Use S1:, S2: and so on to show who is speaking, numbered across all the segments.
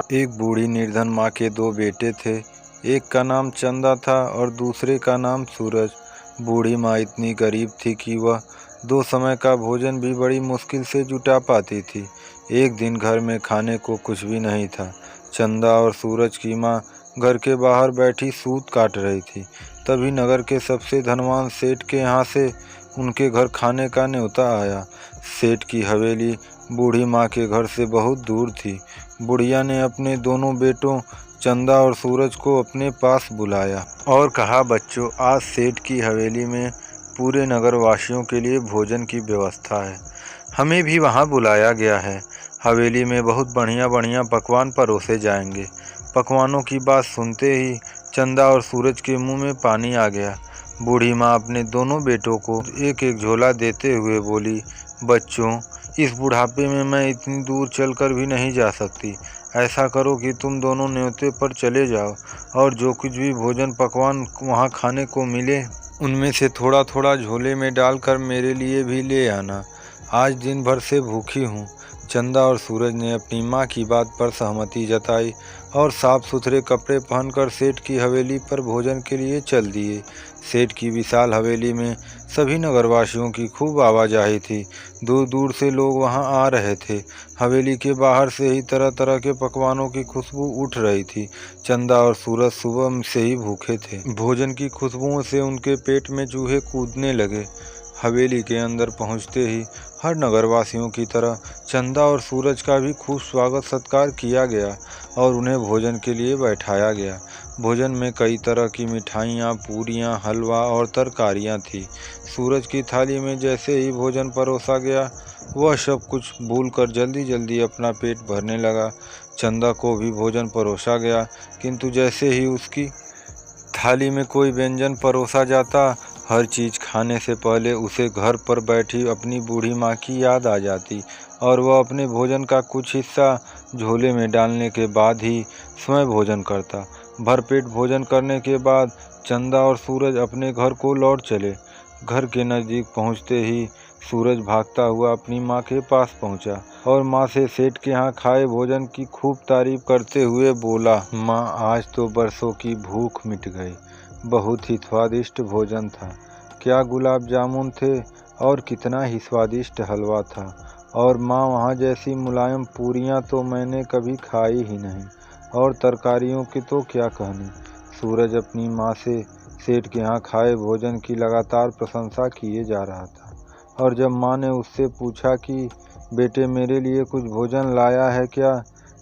S1: एक बूढ़ी निर्धन माँ के दो बेटे थे। एक का नाम चंदा था और दूसरे का नाम सूरज। बूढ़ी माँ इतनी गरीब थी कि वह दो समय का भोजन भी बड़ी मुश्किल से जुटा पाती थी। एक दिन घर में खाने को कुछ भी नहीं था। चंदा और सूरज की माँ घर के बाहर बैठी सूत काट रही थी। तभी नगर के सबसे धनवान सेठ के यहाँ से उनके घर खाने का न्योता आया। सेठ की हवेली बूढ़ी माँ के घर से बहुत दूर थी। बुढ़िया ने अपने दोनों बेटों चंदा और सूरज को अपने पास बुलाया और कहा, बच्चों, आज सेठ की हवेली में पूरे नगर वासियों के लिए भोजन की व्यवस्था है। हमें भी वहाँ बुलाया गया है। हवेली में बहुत बढ़िया बढ़िया पकवान परोसे जाएंगे। पकवानों की बात सुनते ही चंदा और सूरज के मुंह में पानी आ गया। बूढ़ी माँ अपने दोनों बेटों को एक एक झोला देते हुए बोली, बच्चों, इस बुढ़ापे में मैं इतनी दूर चलकर भी नहीं जा सकती। ऐसा करो कि तुम दोनों न्योते पर चले जाओ और जो कुछ भी भोजन पकवान वहाँ खाने को मिले उनमें से थोड़ा थोड़ा झोले में डालकर मेरे लिए भी ले आना। आज दिन भर से भूखी हूँ। चंदा और सूरज ने अपनी माँ की बात पर सहमति जताई और साफ सुथरे कपड़े पहनकर सेठ की हवेली पर भोजन के लिए चल दिए। सेठ की विशाल हवेली में सभी नगरवासियों की खूब आवाजाही थी। दूर दूर से लोग वहां आ रहे थे। हवेली के बाहर से ही तरह तरह के पकवानों की खुशबू उठ रही थी। चंदा और सूरज सुबह से ही भूखे थे। भोजन की खुशबुओं से उनके पेट में चूहे कूदने लगे। हवेली के अंदर पहुंचते ही हर नगरवासियों की तरह चंदा और सूरज का भी खूब स्वागत सत्कार किया गया और उन्हें भोजन के लिए बैठाया गया। भोजन में कई तरह की मिठाइयाँ, पूरियाँ, हलवा और तरकारियाँ थी। सूरज की थाली में जैसे ही भोजन परोसा गया, वह सब कुछ भूलकर जल्दी जल्दी अपना पेट भरने लगा। चंदा को भी भोजन परोसा गया, किंतु जैसे ही उसकी थाली में कोई व्यंजन परोसा जाता, हर चीज़ खाने से पहले उसे घर पर बैठी अपनी बूढ़ी माँ की याद आ जाती और वह अपने भोजन का कुछ हिस्सा झोले में डालने के बाद ही स्वयं भोजन करता। भरपेट भोजन करने के बाद चंदा और सूरज अपने घर को लौट चले। घर के नज़दीक पहुंचते ही सूरज भागता हुआ अपनी माँ के पास पहुंचा और माँ से सेठ के यहाँ खाए भोजन की खूब तारीफ करते हुए बोला, माँ, आज तो बरसों की भूख मिट गई। बहुत ही स्वादिष्ट भोजन था। क्या गुलाब जामुन थे और कितना ही स्वादिष्ट हलवा था। और माँ, वहाँ जैसी मुलायम पूरियाँ तो मैंने कभी खाई ही नहीं। और तरकारियों की तो क्या कहनी। सूरज अपनी माँ से सेठ के यहाँ खाए भोजन की लगातार प्रशंसा किए जा रहा था और जब माँ ने उससे पूछा कि बेटे, मेरे लिए कुछ भोजन लाया है क्या,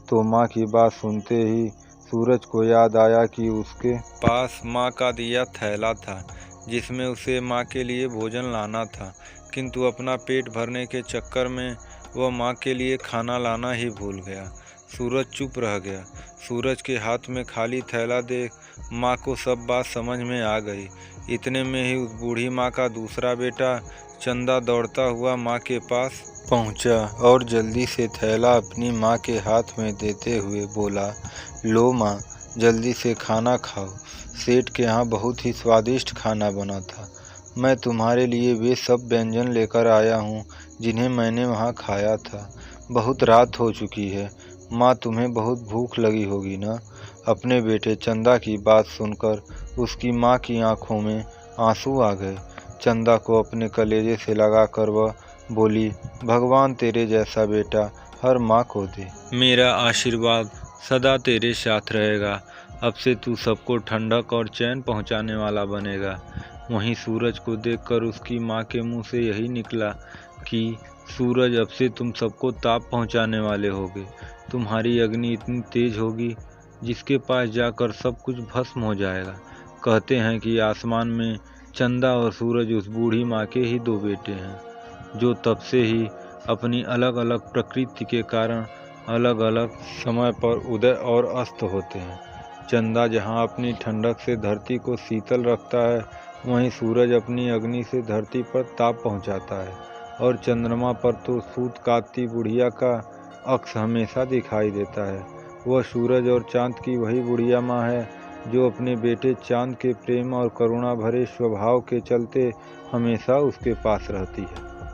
S1: तो माँ की बात सुनते ही सूरज को याद आया कि उसके पास माँ का दिया थैला था जिसमें उसे माँ के लिए भोजन लाना था, किंतु अपना पेट भरने के चक्कर में वह माँ के लिए खाना लाना ही भूल गया। सूरज चुप रह गया। सूरज के हाथ में खाली थैला देख माँ को सब बात समझ में आ गई। इतने में ही उस बूढ़ी माँ का दूसरा बेटा चंदा दौड़ता हुआ माँ के पास पहुँचा और जल्दी से थैला अपनी माँ के हाथ में देते हुए बोला, लो माँ, जल्दी से खाना खाओ। सेठ के यहाँ बहुत ही स्वादिष्ट खाना बना था। मैं तुम्हारे लिए वे सब व्यंजन लेकर आया हूँ जिन्हें मैंने वहाँ खाया था। बहुत रात हो चुकी है। माँ, तुम्हें बहुत भूख लगी होगी ना। अपने बेटे चंदा की बात सुनकर उसकी माँ की आंखों में आंसू आ गए। चंदा को अपने कलेजे से लगाकर वह बोली, भगवान तेरे जैसा बेटा हर माँ को दे। मेरा आशीर्वाद सदा तेरे साथ रहेगा। अब से तू सबको ठंडक और चैन पहुँचाने वाला बनेगा। वहीं सूरज को देखकर उसकी माँ के मुँह से यही निकला कि सूरज, अब से तुम सबको ताप पहुँचाने वाले होगे। तुम्हारी अग्नि इतनी तेज होगी जिसके पास जाकर सब कुछ भस्म हो जाएगा। कहते हैं कि आसमान में चंदा और सूरज उस बूढ़ी माँ के ही दो बेटे हैं जो तब से ही अपनी अलग अलग प्रकृति के कारण अलग अलग समय पर उदय और अस्त होते हैं। चंदा जहाँ अपनी ठंडक से धरती को शीतल रखता है, वहीं सूरज अपनी अग्नि से धरती पर ताप पहुँचाता है। और चंद्रमा पर तो सूत काटती बुढ़िया का अक्स हमेशा दिखाई देता है। वह सूरज और चांद की वही बुढ़िया माँ है जो अपने बेटे चांद के प्रेम और करुणा भरे स्वभाव के चलते हमेशा उसके पास रहती है।